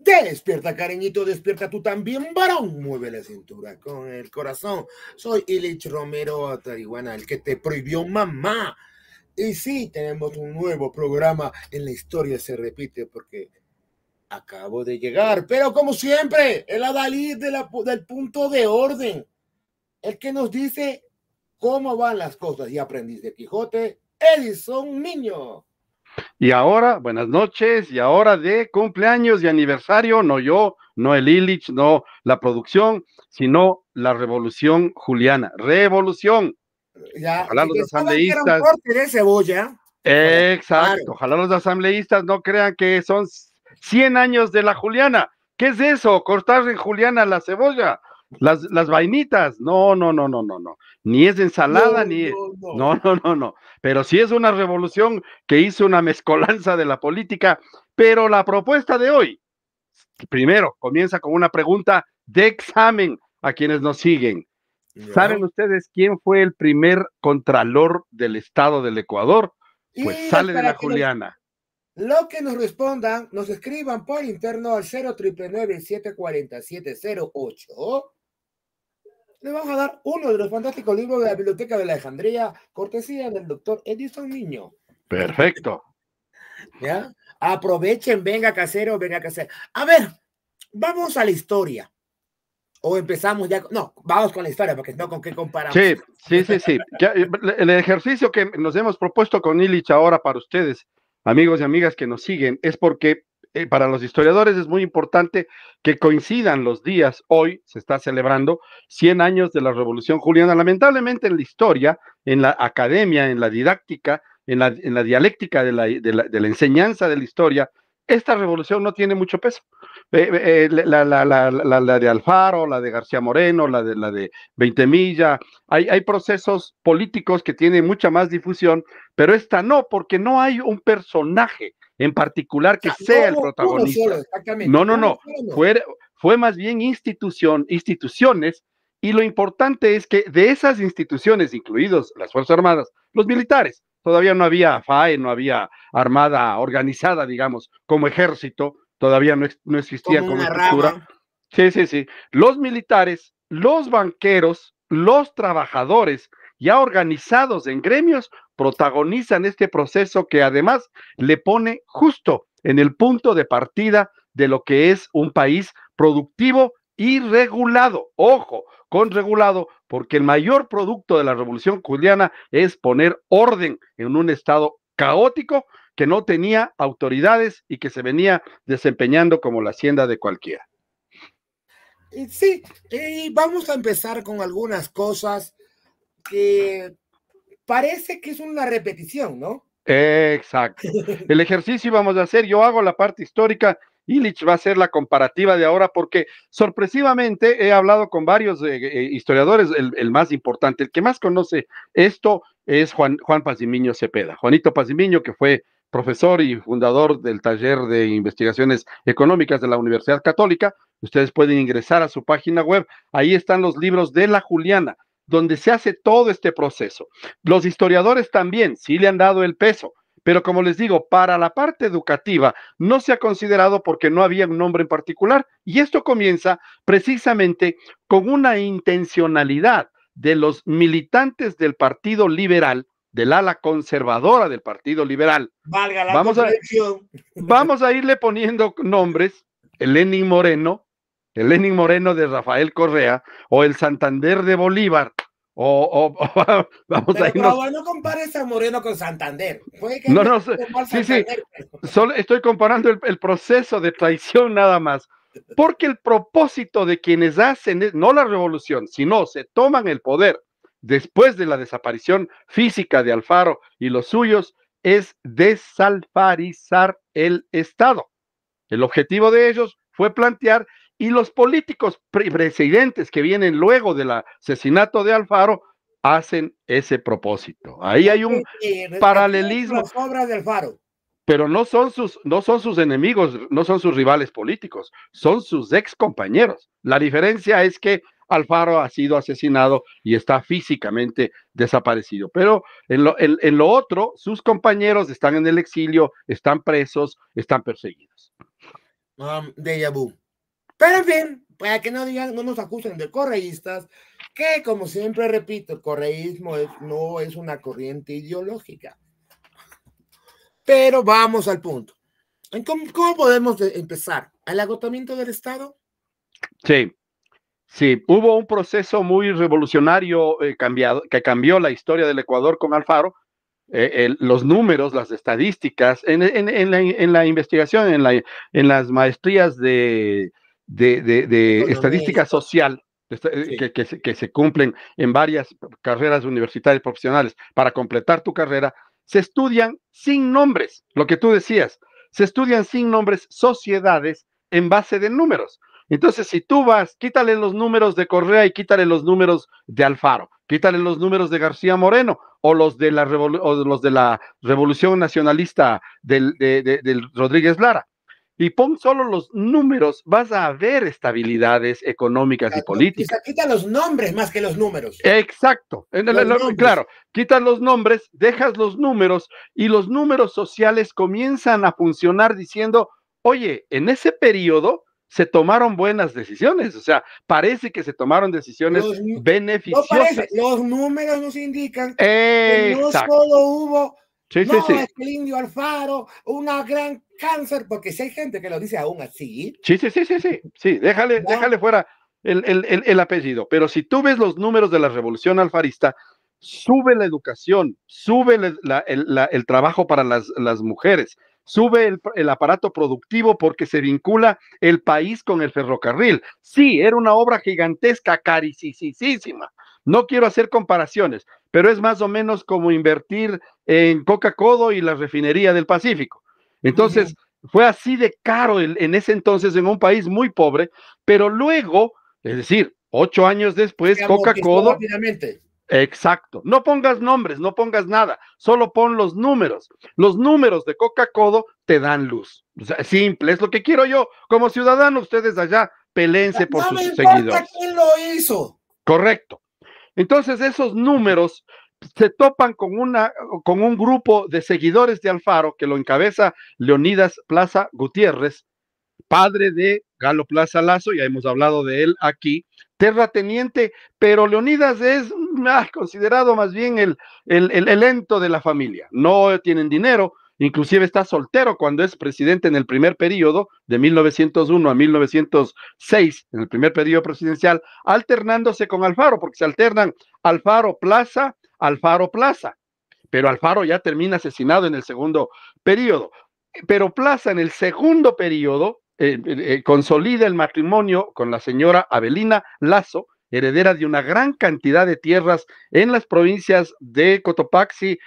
Te despierta, cariñito, despierta tú también, varón. Mueve la cintura con el corazón. Soy Ilich Romero Tarihuana, el que te prohibió mamá. Y sí, tenemos un nuevo programa en La Historia Se Repite, porque acabo de llegar. Pero como siempre, el adalid del punto de orden. El que nos dice cómo van las cosas. Y aprendiz de Quijote, Edison Niño. Y ahora, buenas noches, y ahora de cumpleaños y aniversario, no yo, no el Illich, no la producción, sino la revolución juliana. Revolución. Ya, Ojalá si los pensaban que era un asambleístas. corte de cebolla. Exacto, ojalá los asambleístas no crean que son 100 años de la juliana. ¿Qué es eso? Cortar en juliana la cebolla, las vainitas. No, no, no, no, no, no. Ni es ensalada, ni. No, no, no, no. Pero sí es una revolución que hizo una mezcolanza de la política. Pero la propuesta de hoy, primero, comienza con una pregunta de examen a quienes nos siguen. ¿Saben ustedes quién fue el primer contralor del Estado del Ecuador? Pues sale de la Juliana. Lo que nos respondan, nos escriban por interno al 0999-740-708. Le vamos a dar uno de los fantásticos libros de la Biblioteca de Alejandría, cortesía del doctor Edison Niño. Perfecto. ¿Ya? Aprovechen, venga casero, venga casero. A ver, vamos a la historia. O empezamos ya. No, vamos con la historia, porque no con qué comparamos. Sí. Ya, el ejercicio que nos hemos propuesto con Illich ahora para ustedes, amigos y amigas que nos siguen, es porque para los historiadores es muy importante que coincidan los días. Hoy se está celebrando 100 años de la Revolución Juliana. Lamentablemente en la historia, en la academia, en la didáctica, en la dialéctica de la enseñanza de la historia, esta revolución no tiene mucho peso. La de Alfaro, la de García Moreno, la de 20 Milla, hay procesos políticos que tienen mucha más difusión, pero esta no, porque no hay un personaje en particular que sea el protagonista. No, fue más bien instituciones, y lo importante es que de esas instituciones, incluidos las Fuerzas Armadas, los militares, todavía no había FAE, no había armada organizada, digamos, como ejército, todavía no existía como estructura. Sí. Los militares, los banqueros, los trabajadores, ya organizados en gremios, protagonizan este proceso que además le pone justo en el punto de partida de lo que es un país productivo y regulado. Ojo, con regulado, porque el mayor producto de la Revolución Juliana es poner orden en un estado caótico que no tenía autoridades y que se venía desempeñando como la hacienda de cualquiera. Sí, y vamos a empezar con algunas cosas que parece que es una repetición, ¿no? Exacto. El ejercicio vamos a hacer, yo hago la parte histórica, Illich va a hacer la comparativa de ahora, porque sorpresivamente he hablado con varios historiadores, el más importante, el que más conoce esto es Juan Pazimiño Cepeda. Juanito Pazimiño, que fue profesor y fundador del taller de investigaciones económicas de la Universidad Católica. Ustedes pueden ingresar a su página web, ahí están los libros de la Juliana, donde se hace todo este proceso. Los historiadores también sí le han dado el peso, pero como les digo, para la parte educativa no se ha considerado porque no había un nombre en particular, y esto comienza precisamente con una intencionalidad de los militantes del Partido Liberal, del ala conservadora del Partido Liberal. Valga la contradicción. Vamos a irle poniendo nombres, el Lenin Moreno de Rafael Correa, o el Santander de Bolívar, vamos pero, a irnos. No compares a Moreno con Santander. No, sí. Solo estoy comparando el proceso de traición nada más, porque el propósito de quienes hacen, no la revolución, sino se toman el poder después de la desaparición física de Alfaro y los suyos, es desalfarizar el Estado. El objetivo de ellos fue plantear, y los políticos presidentes que vienen luego del asesinato de Alfaro hacen ese propósito. Ahí hay un paralelismo. Las obras de Alfaro. Pero no son sus enemigos, no son sus rivales políticos, son sus ex compañeros. La diferencia es que Alfaro ha sido asesinado y está físicamente desaparecido. Pero en lo otro, sus compañeros están en el exilio, están presos, están perseguidos. Déjà vu. Pero en fin, para que no digan, no nos acusen de correístas, que como siempre repito, el correísmo no es una corriente ideológica. Pero vamos al punto. ¿Cómo podemos empezar? ¿Al agotamiento del Estado? Sí, sí, hubo un proceso muy revolucionario que cambió la historia del Ecuador con Alfaro. Los números, las estadísticas, en la investigación, en las maestrías de estadística social Sí. que se cumplen en varias carreras universitarias profesionales para completar tu carrera, se estudian sin nombres, lo que tú decías, se estudian sin nombres sociedades en base de números. Entonces, si tú vas, quítale los números de Correa y quítale los números de Alfaro, quítale los números de García Moreno o los de la Revolución Nacionalista del Rodríguez Lara. Y pon solo los números, vas a ver estabilidades económicas y políticas. Quita los nombres más que los números. Exacto. Claro, quitas los nombres, dejas los números y los números sociales comienzan a funcionar diciendo, oye, en ese periodo se tomaron buenas decisiones, o sea, parece que se tomaron decisiones beneficiosas. No parece, los números nos indican que no solo hubo, sí. es que el indio Alfaro, una gran cáncer, porque si hay gente que lo dice aún así. Sí, déjale fuera el apellido, pero si tú ves los números de la revolución alfarista, sube la educación, sube el trabajo para las mujeres, sube el aparato productivo porque se vincula el país con el ferrocarril. Sí, era una obra gigantesca, carísima. No quiero hacer comparaciones, pero es más o menos como invertir en Coca-Cola y la refinería del Pacífico. Entonces, fue así de caro en ese entonces en un país muy pobre, pero luego, es decir, 8 años después, Coca-Cola. Exacto. No pongas nombres, no pongas nada, solo pon los números. Los números de Coca-Cola te dan luz. O sea, simple, es lo que quiero yo. Como ciudadano, ustedes allá peleense por sus seguidores. No me importa quién lo hizo. Correcto. Entonces, esos números se topan con un grupo de seguidores de Alfaro que lo encabeza Leonidas Plaza Gutiérrez, padre de Galo Plaza Lazo, ya hemos hablado de él aquí, terrateniente, pero Leonidas es considerado más bien el ento de la familia. No tienen dinero, inclusive está soltero cuando es presidente en el primer periodo, de 1901 a 1906, en el primer periodo presidencial, alternándose con Alfaro, porque se alternan Alfaro Plaza, pero Alfaro ya termina asesinado en el segundo periodo. Pero Plaza en el segundo periodo consolida el matrimonio con la señora Avelina Lazo, heredera de una gran cantidad de tierras en las provincias de Cotopaxi,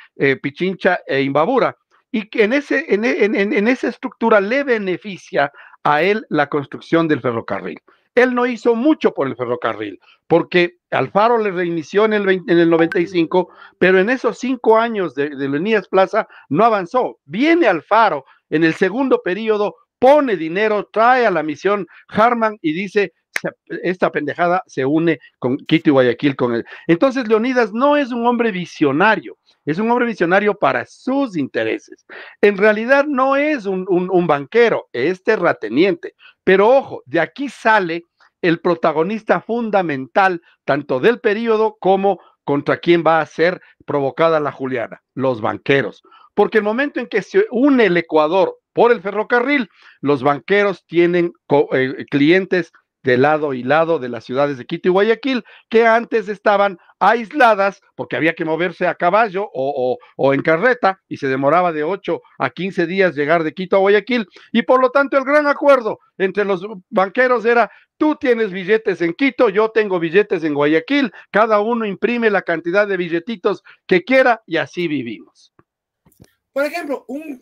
Pichincha e Imbabura, y que en esa estructura le beneficia a él la construcción del ferrocarril. Él no hizo mucho por el ferrocarril, porque Alfaro le reinició en el 95, pero en esos 5 años de Leonidas Plaza no avanzó. Viene Alfaro en el segundo periodo, pone dinero, trae a la misión Harman y dice, esta pendejada se une con Quito y Guayaquil con él. Entonces Leonidas no es un hombre visionario, es un hombre visionario para sus intereses. En realidad no es un banquero, es terrateniente. Pero ojo, de aquí sale el protagonista fundamental tanto del periodo como contra quién va a ser provocada la Juliana, los banqueros. Porque el momento en que se une el Ecuador por el ferrocarril, los banqueros tienen clientes de lado y lado de las ciudades de Quito y Guayaquil, que antes estaban aisladas porque había que moverse a caballo o en carreta y se demoraba de 8 a 15 días llegar de Quito a Guayaquil, y por lo tanto el gran acuerdo entre los banqueros era: tú tienes billetes en Quito, yo tengo billetes en Guayaquil, cada uno imprime la cantidad de billetitos que quiera y así vivimos. Por ejemplo, una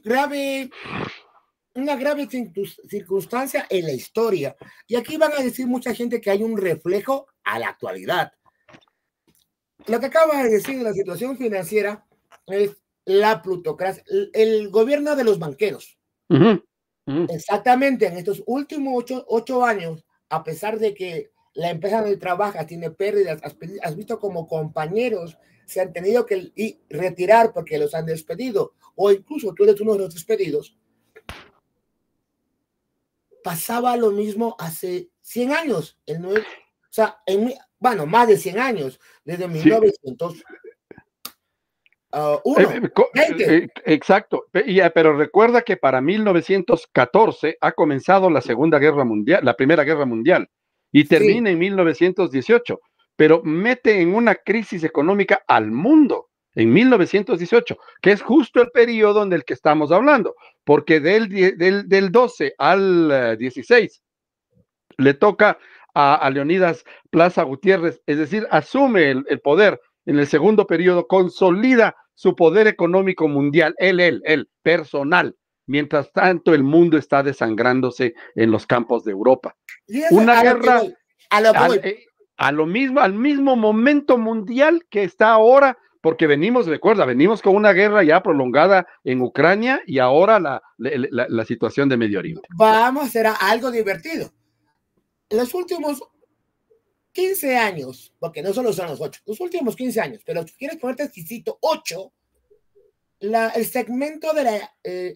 grave circunstancia en la historia. Y aquí van a decir mucha gente que hay un reflejo a la actualidad. Lo que acaba de decir de la situación financiera es la plutocracia, el gobierno de los banqueros. Exactamente, en estos últimos 8 años, a pesar de que la empresa donde trabaja tiene pérdidas, has visto como compañeros se han tenido que retirar porque los han despedido, o incluso tú eres uno de los despedidos. pasaba lo mismo hace 100 años. O sea, bueno, más de 100 años, desde Sí, 1901. exacto. Pero recuerda que para 1914 ha comenzado la Segunda Guerra Mundial, la Primera Guerra Mundial, y Sí, termina en 1918, pero mete en una crisis económica al mundo en 1918, que es justo el periodo en el que estamos hablando, porque del 12 al 16 le toca a Leonidas Plaza Gutiérrez, es decir, asume el poder en el segundo periodo, consolida su poder económico mundial, él, personal, mientras tanto el mundo está desangrándose en los campos de Europa. y eso Una a lo que guerra voy, a lo que voy. al mismo momento mundial que está ahora, porque recuerda, venimos con una guerra ya prolongada en Ucrania y ahora la situación de Medio Oriente. Vamos a hacer algo divertido. En los últimos 15 años, porque no solo son los 8, los últimos 15 años, pero si quieres ponerte exquisito, 8, el segmento de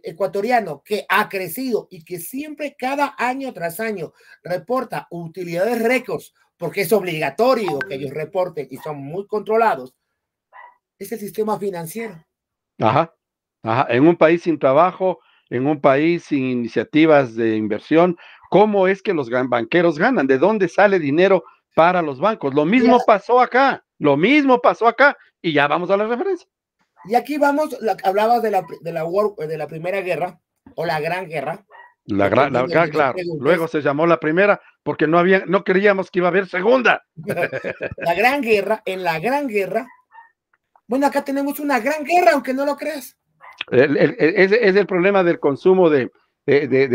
ecuatoriano que ha crecido y que siempre, cada año tras año, reporta utilidades récords, porque es obligatorio que ellos reporten y son muy controlados, es el sistema financiero. Ajá, ajá. En un país sin trabajo, en un país sin iniciativas de inversión, ¿cómo es que los banqueros ganan? ¿De dónde sale dinero para los bancos? Lo mismo pasó acá, y ya vamos a la referencia. Y aquí vamos, hablabas de la Primera Guerra, o la Gran Guerra. Claro, luego se llamó la primera porque no creíamos que iba a haber segunda. La Gran Guerra, en la Gran Guerra, bueno, acá tenemos una gran guerra, aunque no lo creas. Es el problema del consumo de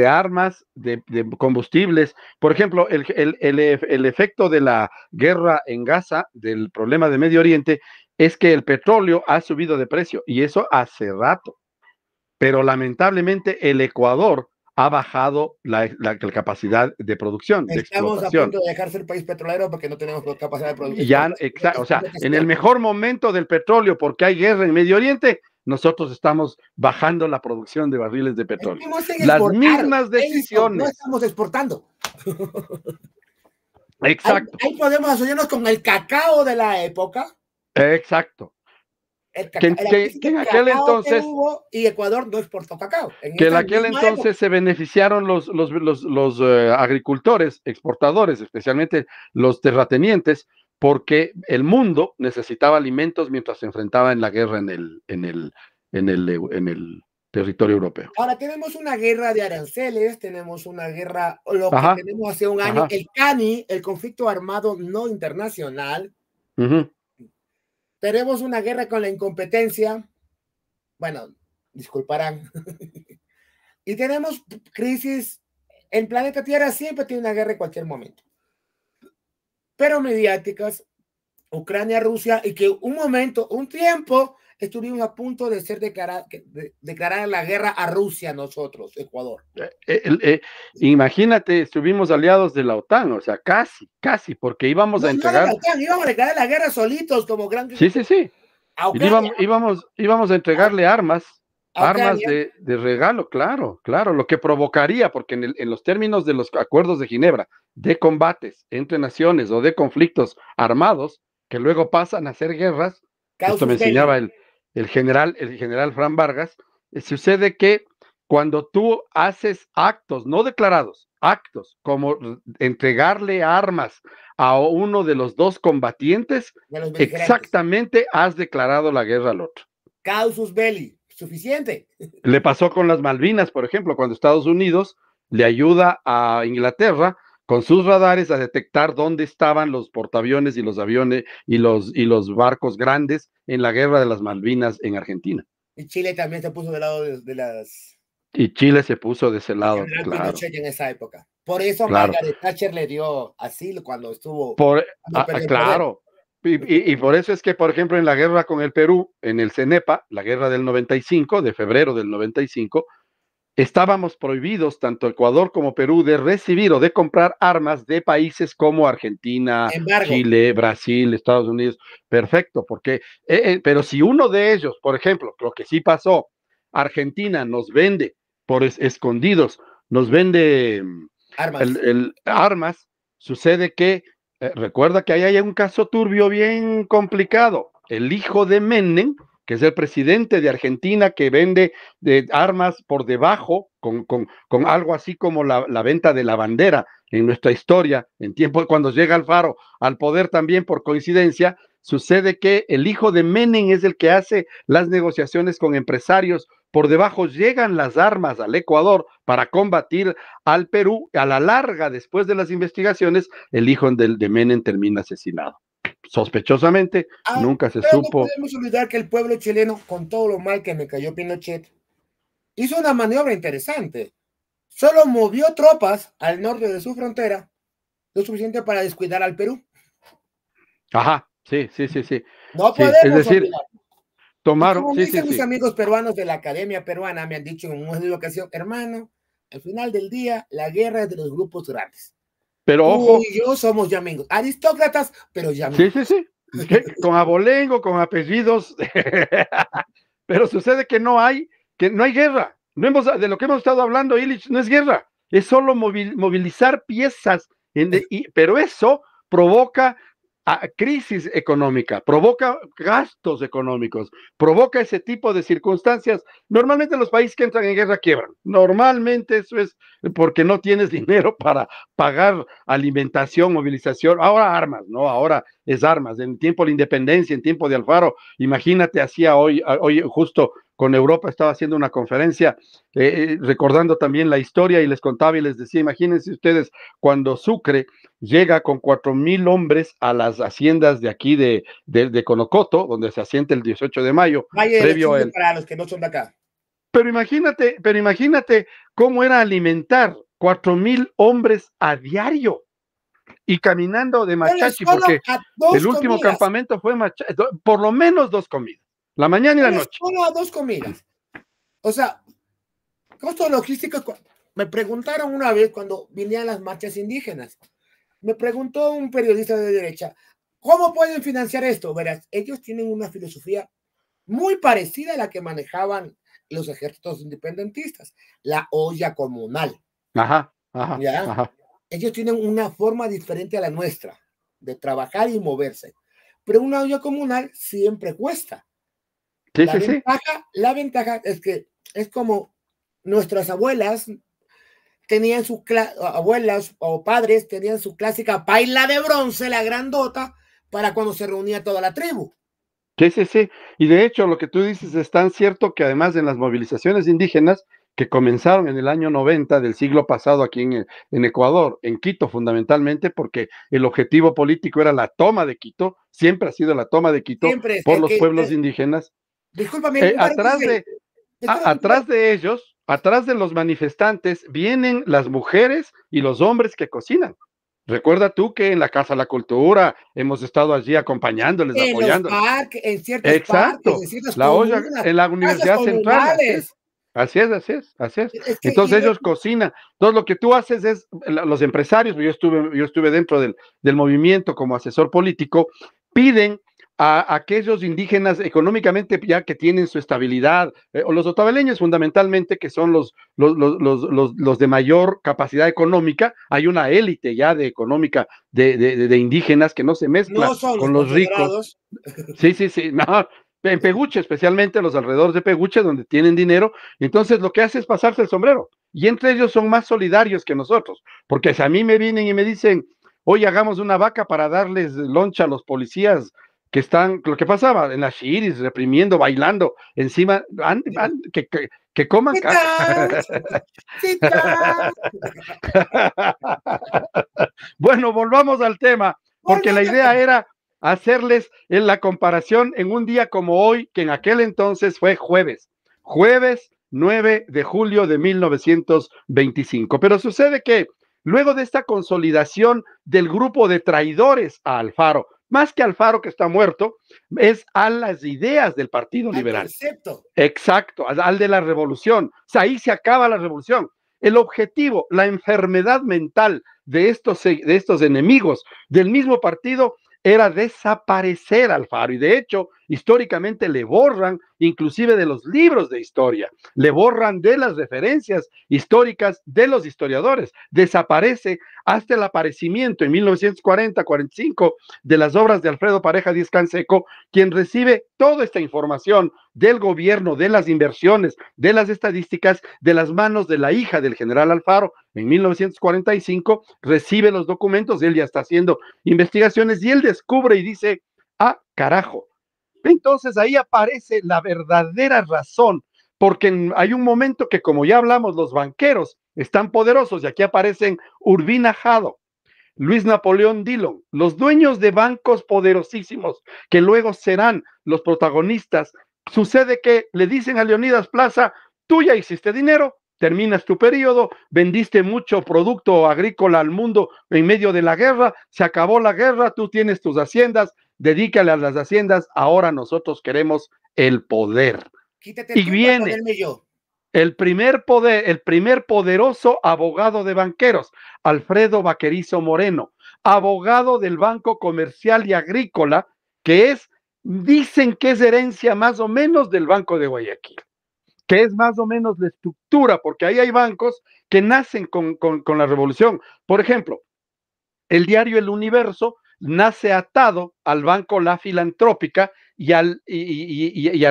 armas, de combustibles. Por ejemplo, el efecto de la guerra en Gaza, del problema de Medio Oriente, es que el petróleo ha subido de precio, y eso hace rato. Pero lamentablemente el Ecuador ha bajado la capacidad de producción, de Estamos a explotación. punto de dejar ser país petrolero porque no tenemos capacidad de producción. Ya, o sea, en el mejor momento del petróleo, porque hay guerra en Medio Oriente, nosotros estamos bajando la producción de barriles de petróleo. Las mismas decisiones. No estamos exportando. Exacto. Ahí podemos asociarnos con el cacao de la época. Exact que en aquel entonces y Ecuador no exportó cacao. Que en aquel entonces se beneficiaron los agricultores, exportadores, especialmente los terratenientes, porque el mundo necesitaba alimentos mientras se enfrentaba en la guerra en el territorio europeo. Ahora tenemos una guerra de aranceles, tenemos una guerra, lo que tenemos hace un año, el CANI, el conflicto armado no internacional. Tenemos una guerra con la incompetencia. Bueno, disculparán. Y tenemos crisis. El planeta Tierra siempre tiene una guerra en cualquier momento. Pero mediáticas, Ucrania, Rusia, y que un tiempo, estuvimos a punto de declarar la guerra a Rusia nosotros, Ecuador. Imagínate, estuvimos aliados de la OTAN, o sea, casi, porque íbamos a entregar... íbamos a declarar la guerra solitos como grandes... Sí. Íbamos a entregarle armas de regalo, claro, lo que provocaría, porque en los términos de los acuerdos de Ginebra, de combates entre naciones o de conflictos armados, que luego pasan a ser guerras, esto me enseñaba el general Fran Vargas, sucede que cuando tú haces actos no declarados, actos como entregarle armas a uno de los dos combatientes, exactamente has declarado la guerra al otro. Causus belli, suficiente. Le pasó con las Malvinas, por ejemplo, cuando Estados Unidos le ayuda a Inglaterra con sus radares a detectar dónde estaban los portaaviones y los aviones y los barcos grandes en la guerra de las Malvinas en Argentina. Y Chile también se puso del lado de las... Y Chile se puso de ese lado, claro. En esa época. Por eso Margaret Thatcher le dio asilo cuando estuvo... Claro. Y por eso es que, por ejemplo, en la guerra con el Perú, en el CENEPA, la guerra del 95, de febrero del 95, estábamos prohibidos, tanto Ecuador como Perú, de recibir o de comprar armas de países como Argentina, Chile, Brasil, Estados Unidos. Perfecto, porque, pero si uno de ellos, por ejemplo, lo que sí pasó, Argentina nos vende por escondidos, nos vende Armas. Armas, sucede que, recuerda que ahí hay un caso turbio bien complicado. El hijo de Menem, que es el presidente de Argentina, que vende armas por debajo, con algo así como la venta de la bandera en nuestra historia, en tiempo cuando llega Alfaro al poder también por coincidencia, sucede que el hijo de Menem es el que hace las negociaciones con empresarios. Por debajo llegan las armas al Ecuador para combatir al Perú. A la larga, después de las investigaciones, el hijo de Menem termina asesinado. Sospechosamente, nunca se pero no supo. podemos olvidar que el pueblo chileno, con todo lo mal que me cayó Pinochet, hizo una maniobra interesante. Solo movió tropas al norte de su frontera, lo suficiente para descuidar al Perú. Ajá, sí, sí, sí, sí. No sí, podemos es decir, olvidar. tomaron, Como sí, me sí, dicen mis sí. amigos peruanos de la Academia Peruana, me han dicho en una ocasión, hermano, al final del día, la guerra es de los grupos grandes. Pero Tú ojo, y yo somos ya amigos, aristócratas, pero ya sí, sí, amigos. sí, con abolengo, con apellidos, pero sucede que no hay guerra. No hemos, de lo que hemos estado hablando, Illich, no es guerra, es solo movilizar piezas, pero eso provoca crisis económica, provoca gastos económicos, provoca ese tipo de circunstancias. Normalmente los países que entran en guerra quiebran. Normalmente eso es porque no tienes dinero para pagar alimentación, movilización. Ahora armas, ¿no? Ahora es armas. En tiempo de la independencia, en tiempo de Alfaro, imagínate, hacía hoy justo con Europa estaba haciendo una conferencia recordando también la historia y les contaba y les decía, imagínense ustedes cuando Sucre llega con 4,000 hombres a las haciendas de aquí de Conocoto, donde se asienta el 18 de mayo, Valle de los previo Chillos al... para los que no son de acá. Pero imagínate cómo era alimentar 4,000 hombres a diario y caminando de Pero Machachi, solo porque a dos el último comidas. campamento fue Machachi, por lo menos 2 comidas, la mañana y la noche. Solo a 2 comidas. O sea, costos logísticos. Me preguntaron una vez cuando vinieron las marchas indígenas. Me preguntó un periodista de derecha, ¿cómo pueden financiar esto? Verás, ellos tienen una filosofía muy parecida a la que manejaban los ejércitos independentistas, la olla comunal. Ajá, ajá, ¿Ya? ajá. Ellos tienen una forma diferente a la nuestra de trabajar y moverse, pero una olla comunal siempre cuesta. Sí, La sí, sí. la ventaja es que es como nuestras abuelas tenían abuelas o padres tenían su clásica paila de bronce, la grandota, para cuando se reunía toda la tribu. Sí, sí, sí. Y de hecho, lo que tú dices es tan cierto que además en las movilizaciones indígenas que comenzaron en el año 90 del siglo pasado aquí en Ecuador, en Quito fundamentalmente, porque el objetivo político era la toma de Quito, siempre ha sido la toma de Quito Siempre es por los pueblos indígenas. discúlpame, Atrás de ellos, atrás de los manifestantes, vienen las mujeres y los hombres que cocinan. Recuerda tú que en la Casa de la Cultura hemos estado allí acompañándoles, en los apoyándoles. parques, en ciertos parques, Exacto, en ciertas la olla comunas, en la casas Universidad Central, así es. comunales. Así es, así es, así es. Es que, Entonces ellos cocinan. Entonces lo que tú haces es, los empresarios, yo estuve dentro del movimiento como asesor político, piden a aquellos indígenas económicamente ya que tienen su estabilidad, o los otavaleños fundamentalmente, que son los de mayor capacidad económica, hay una élite ya de económica de indígenas que no se mezcla no son con los los ricos. confederados. Sí, sí, sí, no, en Peguche, especialmente los alrededores de Peguche, donde tienen dinero, entonces lo que hace es pasarse el sombrero, y entre ellos son más solidarios que nosotros, porque si a mí me vienen y me dicen, oye, hagamos una vaca para darles loncha a los policías que están, lo que pasaba en las Shiris, reprimiendo, bailando, encima, que coman caca. Bueno, volvamos al tema, porque la idea era hacerles en la comparación en un día como hoy, que en aquel entonces fue jueves 9 de julio de 1925. Pero sucede que luego de esta consolidación del grupo de traidores a Alfaro, más que Alfaro que está muerto, es a las ideas del Partido Liberal. Concepto. Exacto, al de la revolución. O sea, ahí se acaba la revolución. El objetivo, la enfermedad mental de estos enemigos del mismo partido era desaparecer a Alfaro, y de hecho históricamente le borran inclusive de los libros de historia, le borran de las referencias históricas de los historiadores, desaparece hasta el aparecimiento en 1940-45 de las obras de Alfredo Pareja Díez Canseco, quien recibe toda esta información del gobierno, de las inversiones, de las estadísticas, de las manos de la hija del general Alfaro. En 1945 recibe los documentos, él ya está haciendo investigaciones y él descubre y dice, ah, carajo. Entonces ahí aparece la verdadera razón, porque hay un momento que, como ya hablamos, los banqueros están poderosos y aquí aparecen Urbina Jado, Luis Napoleón Dillon, los dueños de bancos poderosísimos que luego serán los protagonistas. Sucede que le dicen a Leonidas Plaza, tú ya hiciste dinero, terminas tu periodo, vendiste mucho producto agrícola al mundo en medio de la guerra, se acabó la guerra, tú tienes tus haciendas, dedícale a las haciendas, ahora nosotros queremos el poder. Quítate Y tú para viene ponerme yo. el primer poderoso abogado de banqueros, Alfredo Vaquerizo Moreno, abogado del Banco Comercial y Agrícola, que dicen que es herencia más o menos del Banco de Guayaquil, que es más o menos la estructura, porque ahí hay bancos que nacen con la revolución. Por ejemplo, el diario El Universo nace atado al Banco La Filantrópica y al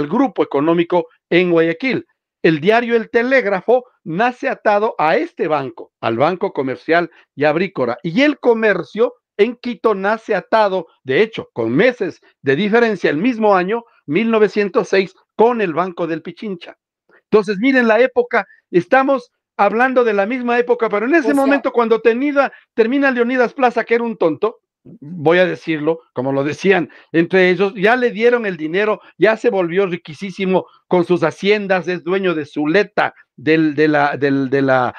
Grupo Económico en Guayaquil. El diario El Telégrafo nace atado a este banco, al Banco Comercial y Agrícola. Y el Comercio en Quito nace atado, de hecho, con meses de diferencia, el mismo año, 1906, con el Banco del Pichincha. Entonces, miren la época, estamos hablando de la misma época, pero en ese momento, cuando termina Leonidas Plaza, que era un tonto, voy a decirlo, como lo decían entre ellos, ya le dieron el dinero, ya se volvió riquísimo con sus haciendas, es dueño de Zuleta, de la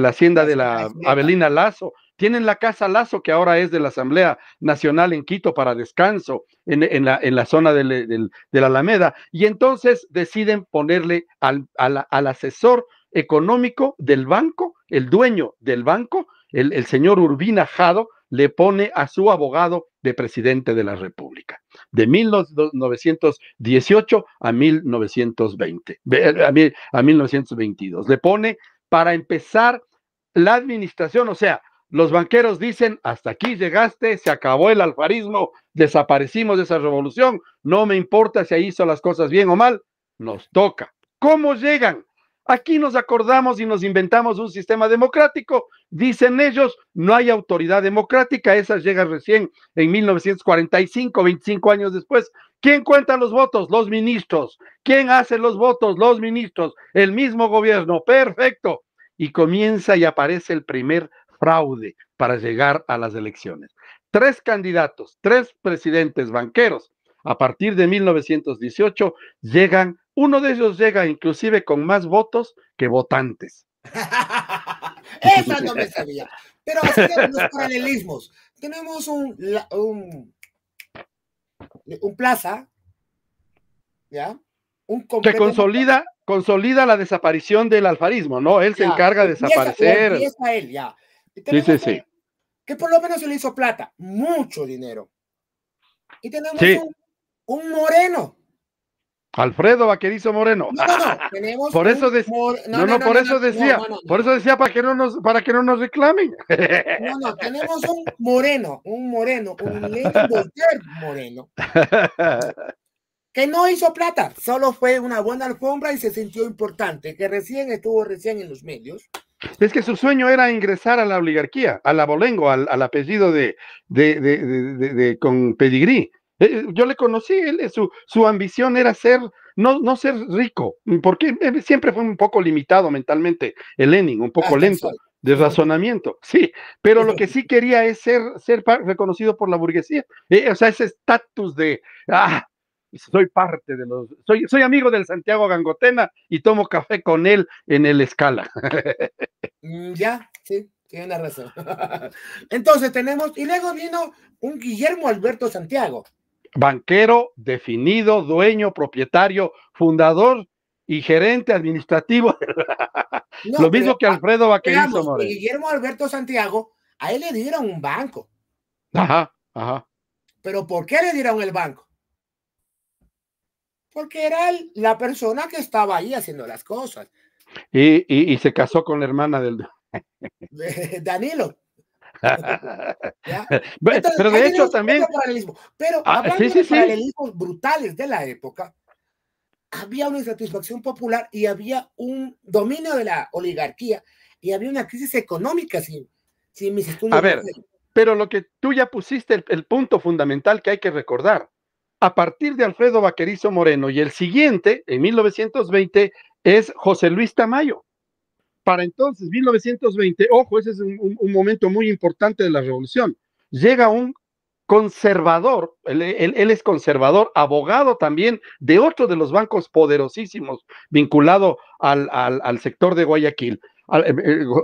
hacienda de la Avelina Lazo, tienen la casa Lazo, que ahora es de la Asamblea Nacional en Quito para descanso, en la zona de la Alameda, y entonces deciden ponerle al asesor económico del banco, el dueño del banco, el señor Urbina Jado, le pone a su abogado de presidente de la República, de 1918 a 1920, a 1922. Le pone para empezar la administración, o sea, los banqueros dicen, hasta aquí llegaste, se acabó el alfarismo, desaparecimos de esa revolución, no me importa si ahí hizo las cosas bien o mal, nos toca. ¿Cómo llegan? Aquí nos acordamos y nos inventamos un sistema democrático. Dicen ellos, no hay autoridad democrática, esa llega recién en 1945, 25 años después. ¿Quién cuenta los votos? Los ministros. ¿Quién hace los votos? Los ministros. El mismo gobierno. Perfecto. Y comienza y aparece el primer fraude para llegar a las elecciones. 3 candidatos, 3 presidentes banqueros. A partir de 1918 llegan, uno de ellos llega inclusive con más votos que votantes. Esa no me sabía. Pero hacemos los paralelismos. Tenemos un Plaza, ¿ya? Que consolida la desaparición del alfarismo, ¿no? Él se encarga de desaparecer. Empieza él, ya. Sí. Que por lo menos se le hizo plata, mucho dinero. Y tenemos un Moreno. Alfredo Vaquerizo Moreno. Tenemos por eso decía, por eso decía para que no nos reclamen. Tenemos un Moreno, un Lenin Voltaire Moreno, que no hizo plata, solo fue una buena alfombra y se sintió importante, que estuvo recién en los medios. Es que su sueño era ingresar a la oligarquía, a la Bolengo, al apellido con pedigrí. Yo le conocí, su ambición era no ser rico, porque siempre fue un poco limitado mentalmente, el Lenin, un poco lento de razonamiento, sí, pero lo que sí quería es ser reconocido por la burguesía, o sea, ese estatus de, soy parte de soy amigo del Santiago Gangotena y tomo café con él en el Escala. Ya, sí, tiene la razón. Entonces y luego vino un Guillermo Alberto Santiago. Banquero definido, dueño, propietario, fundador y gerente administrativo. Lo mismo que Alfredo Vaquerizo Moreno. Guillermo Alberto Santiago, a él le dieron un banco. Ajá. ¿Pero por qué le dieron el banco? porque era la persona que estaba ahí haciendo las cosas. Y se casó con la hermana del... Danilo. ¿Ya? Entonces, Pero ahí de hecho tenemos también... otro paralelismo. Pero sí, hablando sí, de sí. paralelismos brutales de la época, había una insatisfacción popular y había un dominio de la oligarquía y había una crisis económica si mis A estudios no ver, fallan. pero lo que tú ya pusiste, el punto fundamental que hay que recordar, a partir de Alfredo Vaquerizo Moreno y el siguiente, en 1920, es José Luis Tamayo. Para entonces, 1920, ojo, ese es un momento muy importante de la revolución, llega un conservador, él es conservador, abogado también de otro de los bancos poderosísimos vinculado al sector de Guayaquil,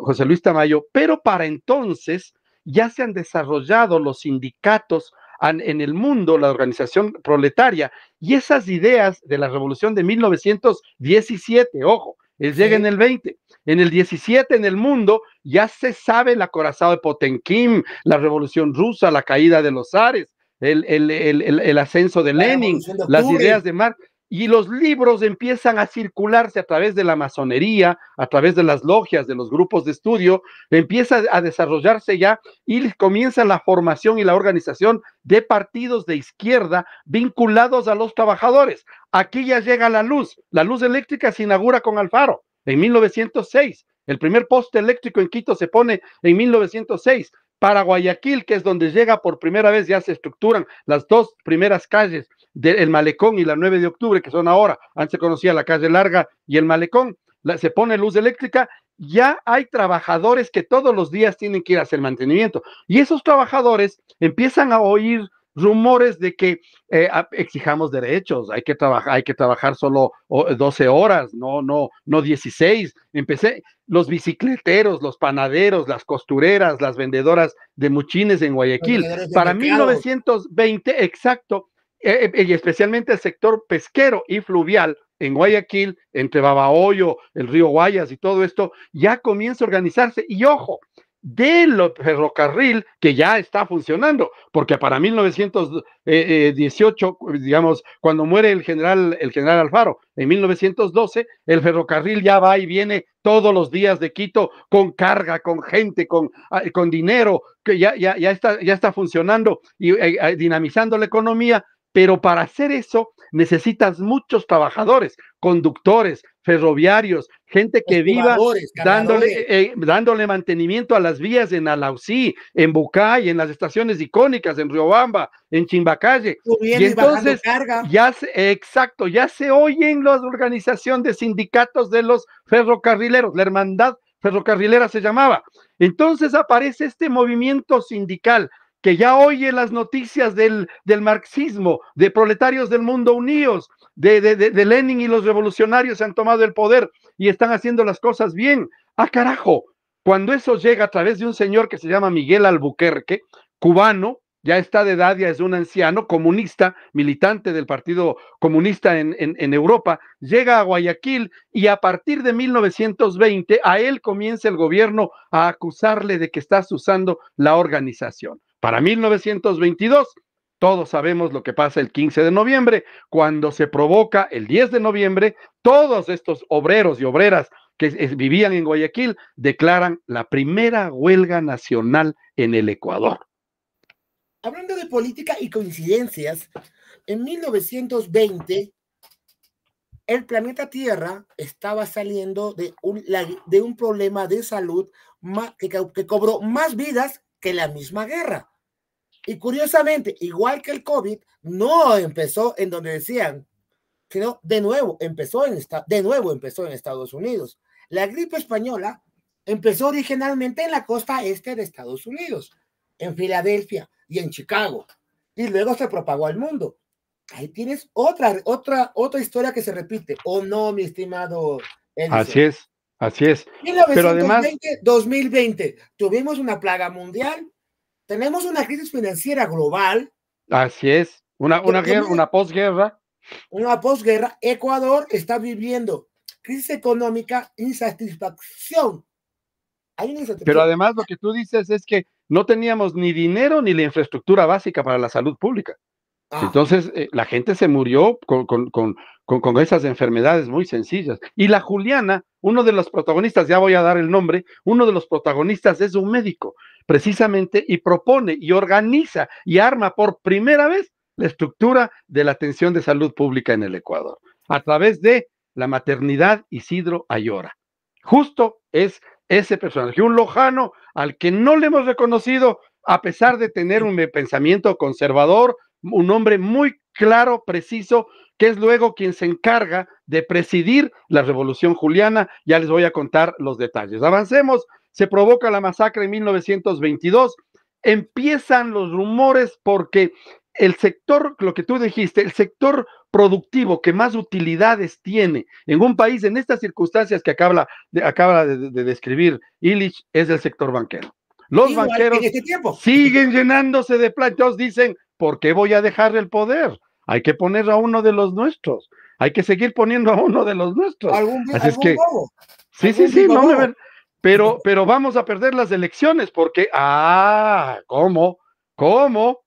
José Luis Tamayo, pero para entonces ya se han desarrollado los sindicatos en el mundo, la organización proletaria, y esas ideas de la revolución de 1917, ojo, él llega en Sí. el 20, en el 17 en el mundo ya se sabe el acorazado de Potemkin, la revolución rusa, la caída de los zares, el ascenso de La Lenin, Revolución de las Octubre. ideas de Marx, y los libros empiezan a circularse a través de la masonería, a través de las logias, de los grupos de estudio, empieza a desarrollarse ya y comienza la formación y la organización de partidos de izquierda vinculados a los trabajadores. Aquí ya llega la luz eléctrica se inaugura con Alfaro en 1906, el primer poste eléctrico en Quito se pone en 1906, para Guayaquil, que es donde llega por primera vez, ya se estructuran las dos primeras calles del Malecón y la 9 de octubre, que son ahora, antes se conocía la calle Larga y el Malecón, se pone luz eléctrica, ya hay trabajadores que todos los días tienen que ir a hacer mantenimiento. Y esos trabajadores empiezan a oír rumores de que exijamos derechos, hay que trabajar solo 12 horas, no 16. Los bicicleteros, los panaderos, las costureras, las vendedoras de muchines en Los Guayaquil. vendedores de Para mercado. 1920, exacto, y especialmente el sector pesquero y fluvial en Guayaquil, entre Babahoyo, el río Guayas y todo esto, ya comienza a organizarse. Y ojo, del ferrocarril que ya está funcionando, porque para 1918, digamos, cuando muere el general Alfaro, en 1912, el ferrocarril ya va y viene todos los días de Quito con carga, con gente, con dinero, que ya está funcionando y dinamizando la economía, pero para hacer eso necesitas muchos trabajadores, conductores, ferroviarios, gente que viva Estibadores, cargadores. dándole mantenimiento a las vías en Alausí, en Bucay, en las estaciones icónicas, en Riobamba, en Chimbacalle. Y Subiendo y bajando entonces, carga. exacto, ya se oyen la organización de sindicatos de los ferrocarrileros, la hermandad ferrocarrilera se llamaba. Entonces aparece este movimiento sindical que ya oye las noticias del marxismo, de proletarios del mundo unidos, de Lenin y los revolucionarios se han tomado el poder y están haciendo las cosas bien. ¡Ah, carajo! Cuando eso llega a través de un señor que se llama Miguel Albuquerque, cubano, ya está de edad, ya es un anciano, comunista, militante del Partido Comunista en Europa, llega a Guayaquil y a partir de 1920 a él comienza el gobierno a acusarle de que estás usando la organización. Para 1922, todos sabemos lo que pasa el 15 de noviembre, cuando se provoca el 10 de noviembre, todos estos obreros y obreras que vivían en Guayaquil declaran la primera huelga nacional en el Ecuador. Hablando de política y coincidencias, en 1920 el planeta Tierra estaba saliendo de un problema de salud que cobró más vidas que la misma guerra. Y curiosamente, igual que el COVID, no empezó en donde decían, sino de nuevo empezó en Estados Unidos. La gripe española empezó originalmente en la costa este de Estados Unidos, en Filadelfia y en Chicago, y luego se propagó al mundo. Ahí tienes otra historia que se repite, ¿o no, mi estimado Edison? Así es. 1920, Pero además, 2020, tuvimos una plaga mundial, tenemos una crisis financiera global. Así es, una guerra, una posguerra. Una posguerra, Ecuador está viviendo crisis económica, insatisfacción. Hay una insatisfacción. Pero además lo que tú dices es que no teníamos ni dinero ni la infraestructura básica para la salud pública. Ah, Entonces, la gente se murió con esas enfermedades muy sencillas. Y la Juliana, uno de los protagonistas, ya voy a dar el nombre, uno de los protagonistas es un médico, precisamente, y propone y organiza y arma por primera vez la estructura de la atención de salud pública en el Ecuador, a través de la maternidad Isidro Ayora. Justo es ese personaje, un lojano al que no le hemos reconocido, a pesar de tener sí. un pensamiento conservador, un hombre muy claro, preciso, que es luego quien se encarga de presidir la Revolución Juliana. Ya les voy a contar los detalles. Avancemos, se provoca la masacre en 1922, empiezan los rumores porque el sector, lo que tú dijiste, el sector productivo que más utilidades tiene en un país en estas circunstancias que acaba de describir Illich es el sector banquero. Los Igual que en banqueros este tiempo. siguen llenándose de plata. Entonces dicen, ¿por qué voy a dejar el poder? Hay que poner a uno de los nuestros. Hay que seguir poniendo a uno de los nuestros. Así es Algún que, bobo, sí, algún sí, vivo no me bobo. ven. Pero vamos a perder las elecciones porque, ¿cómo? ¿Cómo?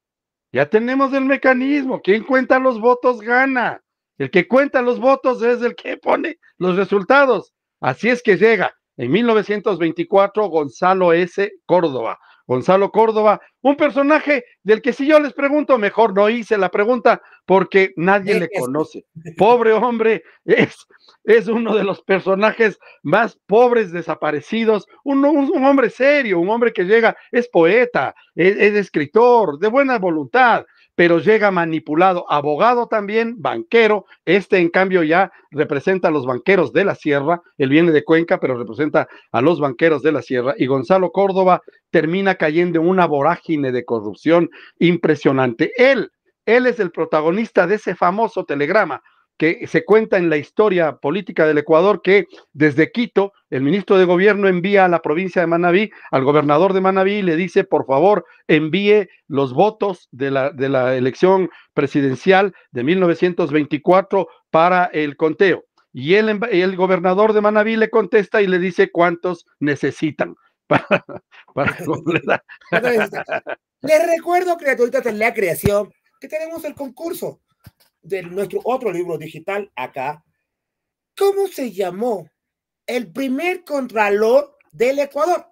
Ya tenemos el mecanismo. Quien cuenta los votos gana. El que cuenta los votos es el que pone los resultados. Así es que llega en 1924 Gonzalo S. Córdoba. Gonzalo Córdoba, un personaje del que si yo les pregunto, mejor no hice la pregunta porque nadie le Déjese. conoce. Pobre hombre, es uno de los personajes más pobres, desaparecidos, un hombre serio, un hombre que llega, es poeta, es escritor, de buena voluntad, pero llega manipulado, abogado también, banquero, en cambio ya representa a los banqueros de la sierra, él viene de Cuenca, pero representa a los banqueros de la sierra, y Gonzalo Córdoba termina cayendo en una vorágine de corrupción impresionante. Él es el protagonista de ese famoso telegrama que se cuenta en la historia política del Ecuador, que desde Quito el ministro de gobierno envía a la provincia de Manabí, al gobernador de Manabí, y le dice, por favor, envíe los votos de la elección presidencial de 1924 para el conteo. Y el gobernador de Manabí le contesta y le dice cuántos necesitan para, para completar. Les recuerdo, criaturitas de la creación, que tenemos el concurso de nuestro otro libro digital acá. ¿Cómo se llamó el primer contralor del Ecuador?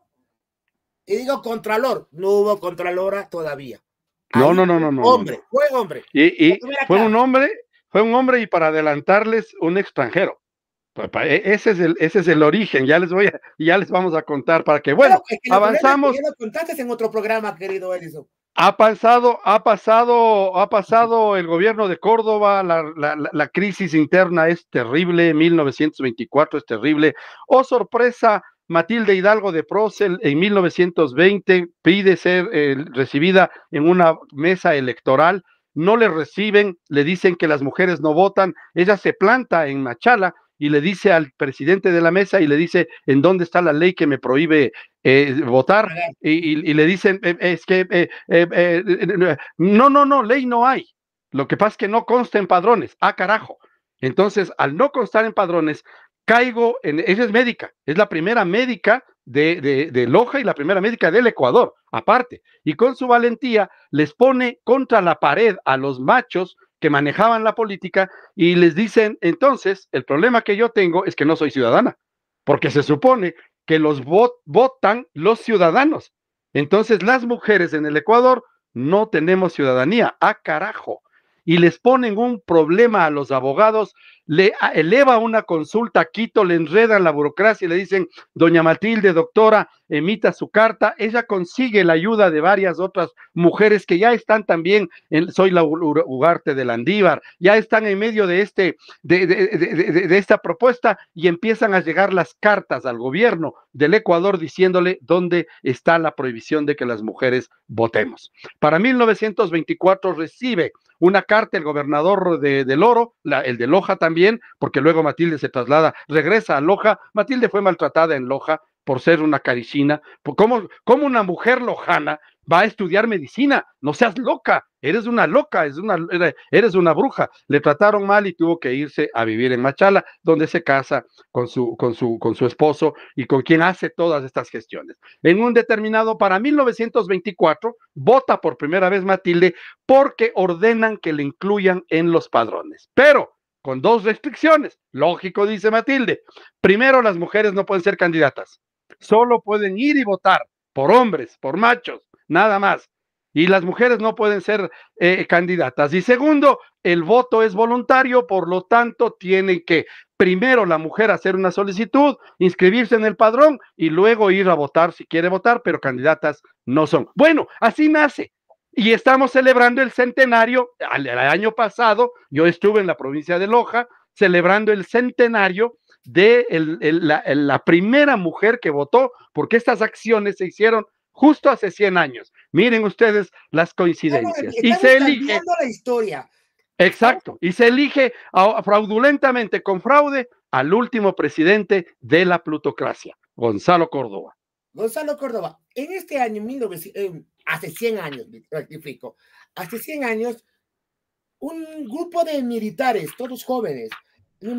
Y digo contralor, no hubo contralora todavía. No, Ahí, no, no, no, no, no, hombre, no. fue hombre. Y fue un hombre y para adelantarles un extranjero. Ese es el origen, ya les vamos a contar para que, Pero bueno, es que lo problema es que avanzamos. ya lo contaste en otro programa, querido Edison. Ha pasado el gobierno de Córdoba, la crisis interna es terrible, 1924 es terrible. Oh, sorpresa, Matilde Hidalgo de Procel en 1920 pide ser recibida en una mesa electoral, no le reciben, le dicen que las mujeres no votan, ella se planta en Machala y le dice al presidente de la mesa y le dice, ¿en dónde está la ley que me prohíbe votar? Y le dicen, es que no, ley no hay. Lo que pasa es que no consta en padrones. Carajo. Entonces, al no constar en padrones, ella es médica, es la primera médica de Loja y la primera médica del Ecuador, aparte. Y con su valentía les pone contra la pared a los machos que manejaban la política y les dicen, entonces, el problema que yo tengo es que no soy ciudadana, porque se supone que los votan los ciudadanos. Entonces, las mujeres en el Ecuador no tenemos ciudadanía. Carajo. Y les ponen un problema a los abogados, le eleva una consulta a Quito, le enredan la burocracia y le dicen, doña Matilde, doctora, emita su carta. Ella consigue la ayuda de varias otras mujeres que ya están también, soy la Ugarte de Landívar, ya están en medio de esta propuesta y empiezan a llegar las cartas al gobierno del Ecuador diciéndole dónde está la prohibición de que las mujeres votemos. Para 1924 recibe una carta el gobernador del Oro, el de Loja también, porque luego Matilde se regresa a Loja. Matilde fue maltratada en Loja por ser una caricina, como una mujer lojana va a estudiar medicina, no seas loca, eres una loca, eres una bruja. Le trataron mal y tuvo que irse a vivir en Machala, donde se casa con su esposo y con quien hace todas estas gestiones. En un determinado, para 1924, vota por primera vez Matilde porque ordenan que le incluyan en los padrones, pero con dos restricciones. Lógico, dice Matilde. Primero, las mujeres no pueden ser candidatas, solo pueden ir y votar por hombres, por machos, nada más. Y las mujeres no pueden ser candidatas. Y segundo, el voto es voluntario, por lo tanto, tiene que primero la mujer hacer una solicitud, inscribirse en el padrón y luego ir a votar si quiere votar, pero candidatas no son. Bueno, así nace. Y estamos celebrando el centenario. El año pasado yo estuve en la provincia de Loja celebrando el centenario de la primera mujer que votó, porque estas acciones se hicieron justo hace 100 años. Miren ustedes las coincidencias. Y se elige la historia. Exacto, y se elige fraudulentamente, con fraude, al último presidente de la plutocracia, Gonzalo Córdoba. Gonzalo Córdoba, en este año, hace 100 años, rectifico, hace 100 años, un grupo de militares, todos jóvenes, y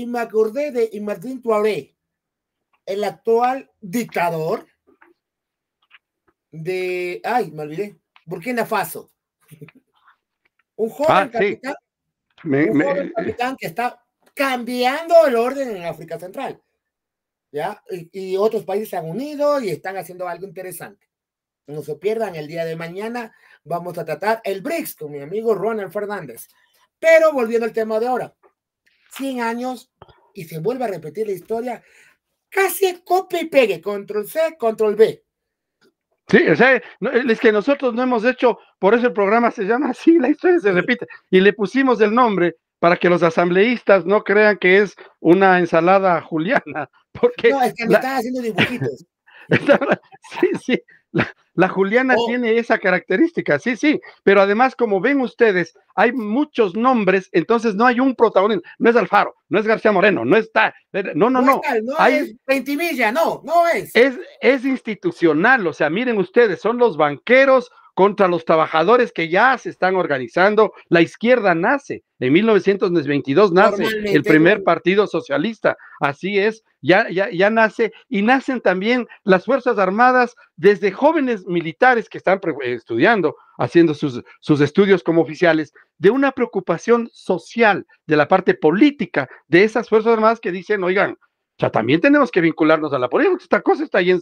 me acordé de Martín Touré, el actual dictador de, me olvidé, Burkina Faso. Un joven capitán, capitán que está cambiando el orden en África Central. ¿Ya? Y otros países se han unido y están haciendo algo interesante. No se pierdan, el día de mañana vamos a tratar el BRICS con mi amigo Ronald Fernández. Pero volviendo al tema de ahora, 100 años y se vuelve a repetir la historia, casi copia y pegue, control C, control B. Sí, o sea, es que nosotros no hemos hecho, por eso el programa se llama así, la historia se repite, y le pusimos el nombre para que los asambleístas no crean que es una ensalada juliana, porque... No, es que me están haciendo dibujitos. Sí, la juliana tiene esa característica, sí, pero además, como ven ustedes, hay muchos nombres, entonces no hay un protagonista, no es Alfaro, no es García Moreno, no está, no. Es Ventimilla, no es. Es institucional, o sea, miren ustedes, son los banqueros contra los trabajadores que ya se están organizando. La izquierda nace, en 1922 nace el primer partido socialista, así es, ya nace, y nacen también las Fuerzas Armadas desde jóvenes militares que están estudiando, haciendo sus estudios como oficiales, de una preocupación social, de la parte política de esas Fuerzas Armadas que dicen, oigan, o sea, también tenemos que vincularnos a la política, esta cosa está ahí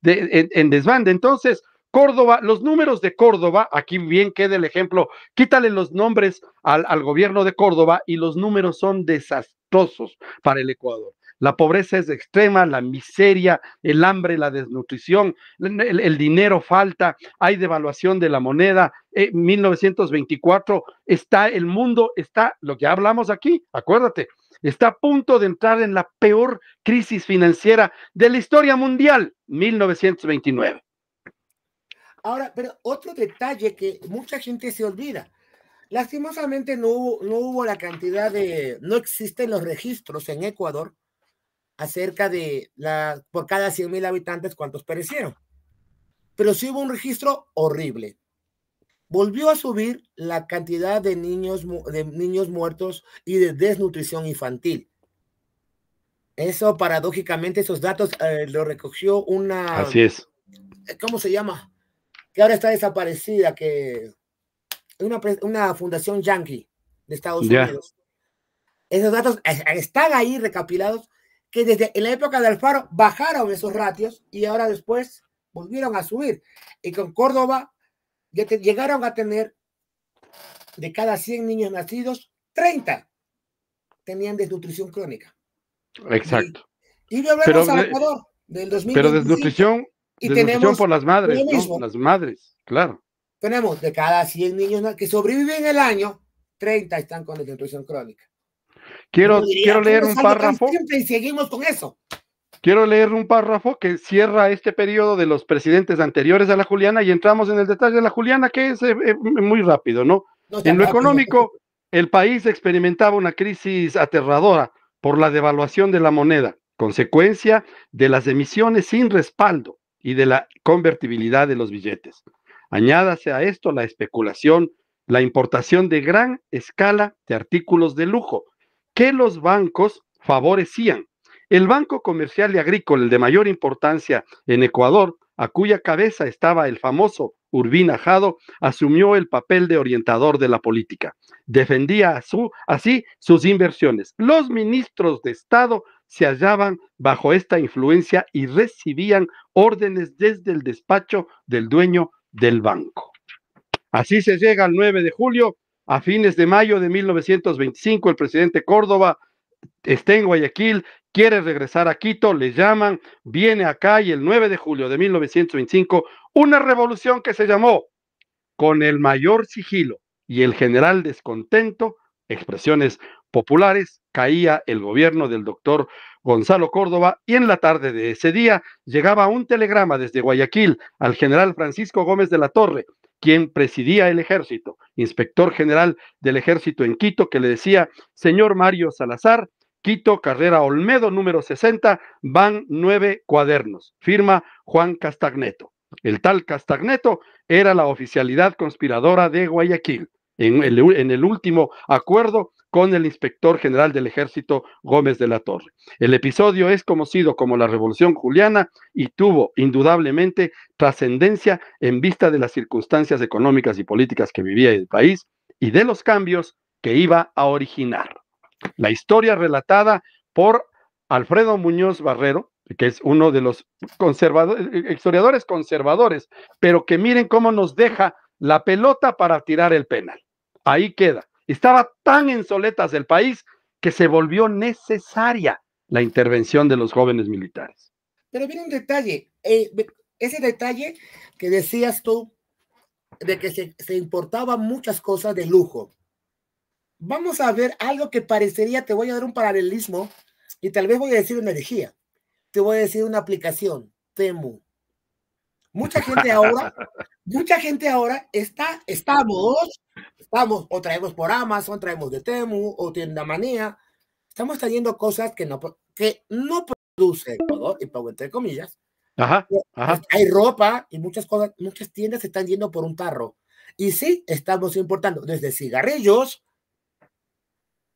en desbande. Entonces, Córdoba, los números de Córdoba, aquí bien queda el ejemplo, quítale los nombres al gobierno de Córdoba y los números son desastrosos para el Ecuador. La pobreza es extrema, la miseria, el hambre, la desnutrición, el dinero falta, hay devaluación de la moneda. 1924 el mundo está, lo que hablamos aquí, acuérdate, está a punto de entrar en la peor crisis financiera de la historia mundial, 1929. Ahora, pero otro detalle que mucha gente se olvida. Lastimosamente no hubo la cantidad no existen los registros en Ecuador acerca de por cada 100,000 habitantes cuántos perecieron. Pero sí hubo un registro horrible. Volvió a subir la cantidad de niños muertos y de desnutrición infantil. Eso, paradójicamente, esos datos lo recogió una... Así es. ¿Cómo se llama? Que ahora está desaparecida, que una fundación yankee de Estados Unidos. Esos datos están ahí recopilados, que desde en la época de Alfaro bajaron esos ratios y ahora después volvieron a subir. Y con Córdoba llegaron a tener, de cada 100 niños nacidos, 30 tenían desnutrición crónica. Exacto. Y volvemos al Ecuador del 2025. Pero desnutrición por las madres, ¿no? Las madres, claro. Tenemos de cada 100 niños que sobreviven el año, 30 están con desnutrición crónica. Quiero leer un párrafo. Y seguimos con eso. Quiero leer un párrafo que cierra este periodo de los presidentes anteriores a la Juliana y entramos en el detalle de la Juliana, que es muy rápido, ¿no? En lo económico, el país experimentaba una crisis aterradora por la devaluación de la moneda, consecuencia de las emisiones sin respaldo y de la convertibilidad de los billetes. Añádase a esto la especulación, la importación de gran escala de artículos de lujo que los bancos favorecían. El Banco Comercial y Agrícola, el de mayor importancia en Ecuador, a cuya cabeza estaba el famoso Urbina Jado, asumió el papel de orientador de la política. Defendía así sus inversiones. Los ministros de Estado se hallaban bajo esta influencia y recibían órdenes desde el despacho del dueño del banco. Así se llega al 9 de julio. A fines de mayo de 1925, el presidente Córdoba está en Guayaquil, quiere regresar a Quito, le llaman, viene acá y el 9 de julio de 1925, una revolución que se llamó con el mayor sigilo y el general descontento, expresiones populares, caía el gobierno del doctor Gonzalo Córdoba y en la tarde de ese día llegaba un telegrama desde Guayaquil al general Francisco Gómez de la Torre, quien presidía el ejército, inspector general del ejército en Quito, que le decía: señor Mario Salazar, Quito, carrera Olmedo, número 60, van 9 cuadernos. Firma Juan Castagneto. El tal Castagneto era la oficialidad conspiradora de Guayaquil, en el último acuerdo con el inspector general del ejército Gómez de la Torre. El episodio es conocido como la Revolución Juliana y tuvo indudablemente trascendencia en vista de las circunstancias económicas y políticas que vivía el país y de los cambios que iba a originar. La historia relatada por Alfredo Muñoz Barrero, que es uno de los historiadores conservadores, pero que miren cómo nos deja la pelota para tirar el penal. Ahí queda. Estaba tan en soletas el país que se volvió necesaria la intervención de los jóvenes militares. Pero viene un detalle, ese detalle que decías tú, de que se importaban muchas cosas de lujo. Vamos a ver algo que parecería, te voy a dar un paralelismo y tal vez voy a decir una herejía. Te voy a decir una aplicación, Temu. Mucha gente ahora estamos, o traemos por Amazon, traemos de Temu, o Tienda Manía. Estamos trayendo cosas que no produce Ecuador, y pongo entre comillas. Ajá. Hay ropa y muchas cosas, muchas tiendas se están yendo por un tarro. Y sí, estamos importando desde cigarrillos,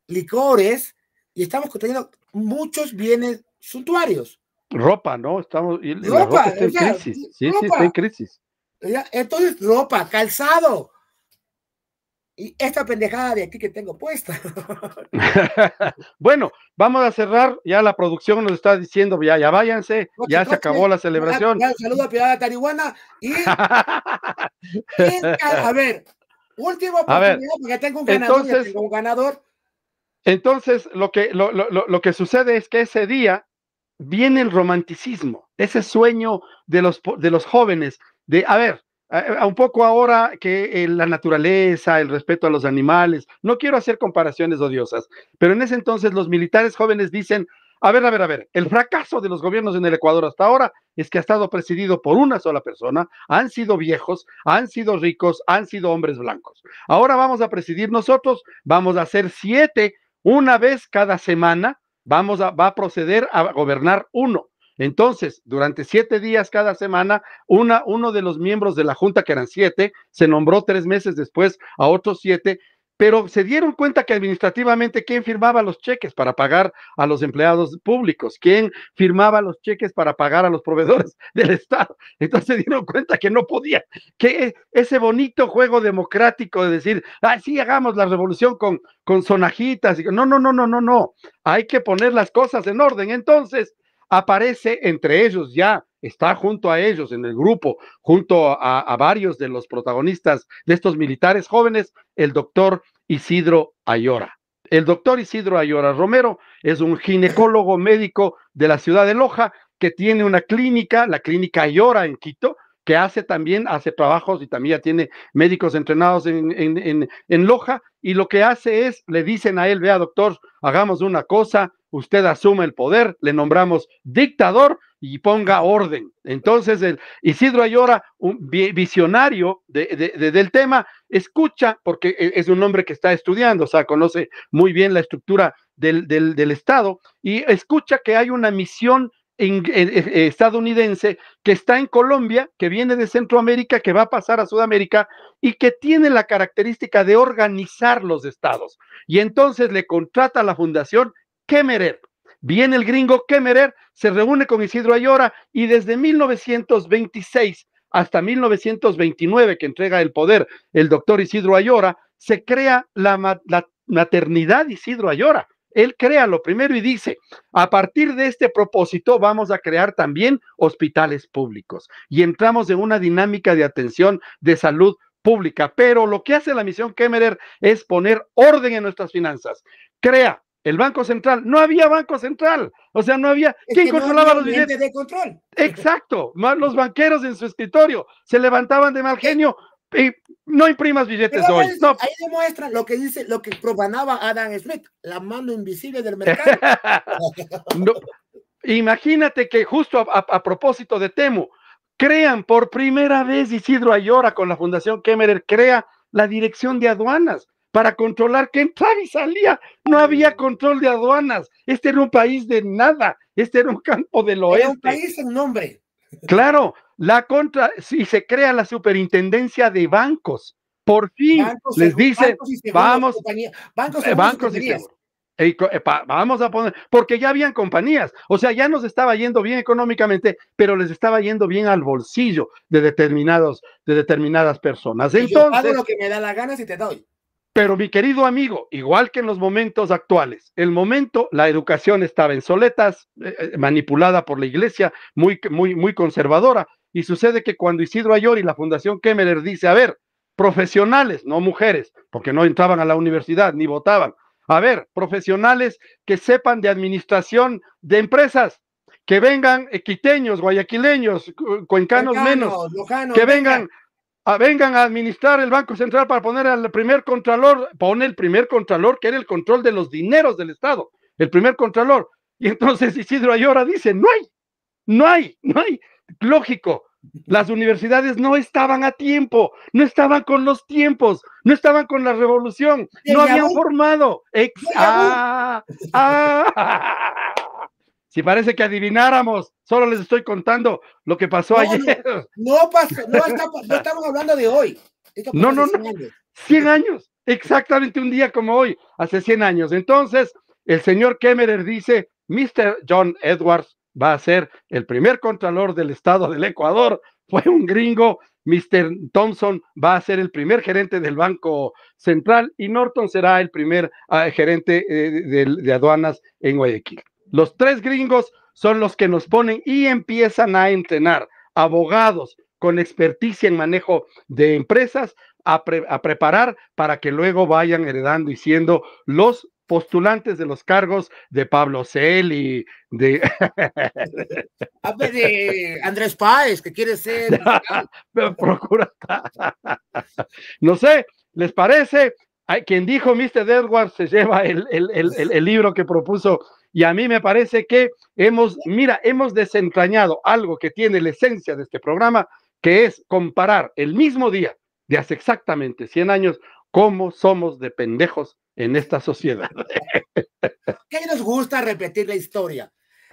licores, y estamos trayendo muchos bienes suntuarios. Ropa, ¿no? La ropa está en crisis. Sí, está en crisis. Entonces, ropa, calzado. Y esta pendejada de aquí que tengo puesta. Bueno, vamos a cerrar. Ya la producción nos está diciendo, ya váyanse, ya se acabó la celebración. Un saludo a Piedad Tarihuana. Y a ver, última oportunidad, porque tengo un ganador. Entonces, tengo un ganador. Entonces, lo que sucede es que ese día viene el romanticismo, ese sueño de los jóvenes, de, a ver, un poco ahora que la naturaleza, el respeto a los animales, no quiero hacer comparaciones odiosas, pero en ese entonces los militares jóvenes dicen: a ver, el fracaso de los gobiernos en el Ecuador hasta ahora es que ha estado presidido por una sola persona, han sido viejos, han sido ricos, han sido hombres blancos. Ahora vamos a presidir nosotros, vamos a hacer 7 una vez cada semana, va a proceder a gobernar uno. Entonces, durante 7 días cada semana, uno de los miembros de la Junta, que eran 7, se nombró 3 meses después a otros 7, pero se dieron cuenta que administrativamente, ¿quién firmaba los cheques para pagar a los empleados públicos? ¿Quién firmaba los cheques para pagar a los proveedores del Estado? Entonces se dieron cuenta que no podía, que ese bonito juego democrático de decir: sí, hagamos la revolución con sonajitas. No. Hay que poner las cosas en orden. Entonces aparece entre ellos, ya está junto a ellos en el grupo, junto a varios de los protagonistas de estos militares jóvenes, el doctor Isidro Ayora. El doctor Isidro Ayora Romero es un ginecólogo médico de la ciudad de Loja, que tiene una clínica, la clínica Ayora en Quito, que hace trabajos y también ya tiene médicos entrenados en Loja, y lo que hace es, le dicen a él: vea, doctor, hagamos una cosa, usted asume el poder, le nombramos dictador y ponga orden. Entonces el Isidro Ayora, un visionario del tema, escucha, porque es un hombre que está estudiando, o sea, conoce muy bien la estructura del Estado, y escucha que hay una misión estadounidense que está en Colombia, que viene de Centroamérica, que va a pasar a Sudamérica y que tiene la característica de organizar los estados. Y entonces le contrata a la Fundación Kemmerer. Viene el gringo Kemmerer, se reúne con Isidro Ayora y desde 1926 hasta 1929, que entrega el poder el doctor Isidro Ayora, se crea la maternidad Isidro Ayora. Él crea lo primero y dice, a partir de este propósito vamos a crear también hospitales públicos y entramos en una dinámica de atención de salud pública, pero lo que hace la misión Kemmerer es poner orden en nuestras finanzas. Crea el Banco Central, no había Banco Central, o sea, no había, ¿quién controlaba los billetes? De control. Exacto, los banqueros en su escritorio se levantaban de mal genio y no imprimas billetes pero hoy. No. Ahí demuestra lo que dice, lo que profanaba Adam Smith, la mano invisible del mercado. No. Imagínate que justo a propósito de Temu, crean por primera vez Isidro Ayora con la Fundación Kemmerer, crea la Dirección de Aduanas para controlar qué entraba y salía. No había control de aduanas. Este era un país de nada. Este era un campo del oeste. Era un país en nombre. Claro, y se crea la superintendencia de bancos. Por fin les dicen, vamos, bancos y seguros. Vamos a poner, porque ya habían compañías, o sea, ya nos estaba yendo bien económicamente, pero les estaba yendo bien al bolsillo de determinadas personas. Entonces, yo pago lo que me da la gana si te doy. Pero mi querido amigo, igual que en los momentos actuales, la educación estaba en soletas, manipulada por la iglesia, muy conservadora, y sucede que cuando Isidro Ayora y la Fundación Kemmerer dice, a ver, profesionales, no mujeres, porque no entraban a la universidad ni votaban, a ver, profesionales que sepan de administración de empresas, que vengan quiteños, guayaquileños, cuencanos menos, que vengan a administrar el Banco Central para poner al primer contralor, pone el primer contralor que era el control de los dineros del Estado, el primer contralor. Y entonces Isidro Ayora dice, no hay, lógico, las universidades no estaban a tiempo, no estaban con los tiempos, no estaban con la revolución, no habían formado. Si parece que adivináramos, solo les estoy contando lo que pasó ayer. No estamos hablando de hoy. No, 100 años, exactamente un día como hoy, hace 100 años. Entonces, el señor Kemmerer dice, Mr. John Edwards va a ser el primer contralor del estado del Ecuador, fue un gringo, Mr. Thompson va a ser el primer gerente del Banco Central y Norton será el primer gerente de aduanas en Guayaquil. Los 3 gringos son los que nos ponen y empiezan a entrenar abogados con experticia en manejo de empresas a preparar para que luego vayan heredando y siendo los postulantes de los cargos de Pablo Celi, de Andrés Páez, que quiere ser procura. No sé, ¿les parece? Hay quien dijo Mr. Edwards se lleva el libro que propuso. Y a mí me parece que hemos desentrañado algo que tiene la esencia de este programa, que es comparar el mismo día de hace exactamente 100 años cómo somos de pendejos en esta sociedad. ¿Qué nos gusta repetir la historia?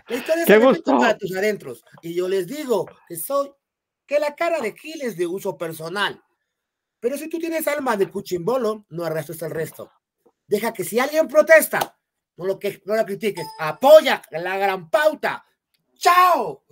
La historia se repite para tus adentros. Y yo les digo que la cara de Gil es de uso personal. Pero si tú tienes alma de cuchimbolo, no arrestes el resto. Deja que si alguien protesta, no lo critiques. Apoya la gran pauta. ¡Chao!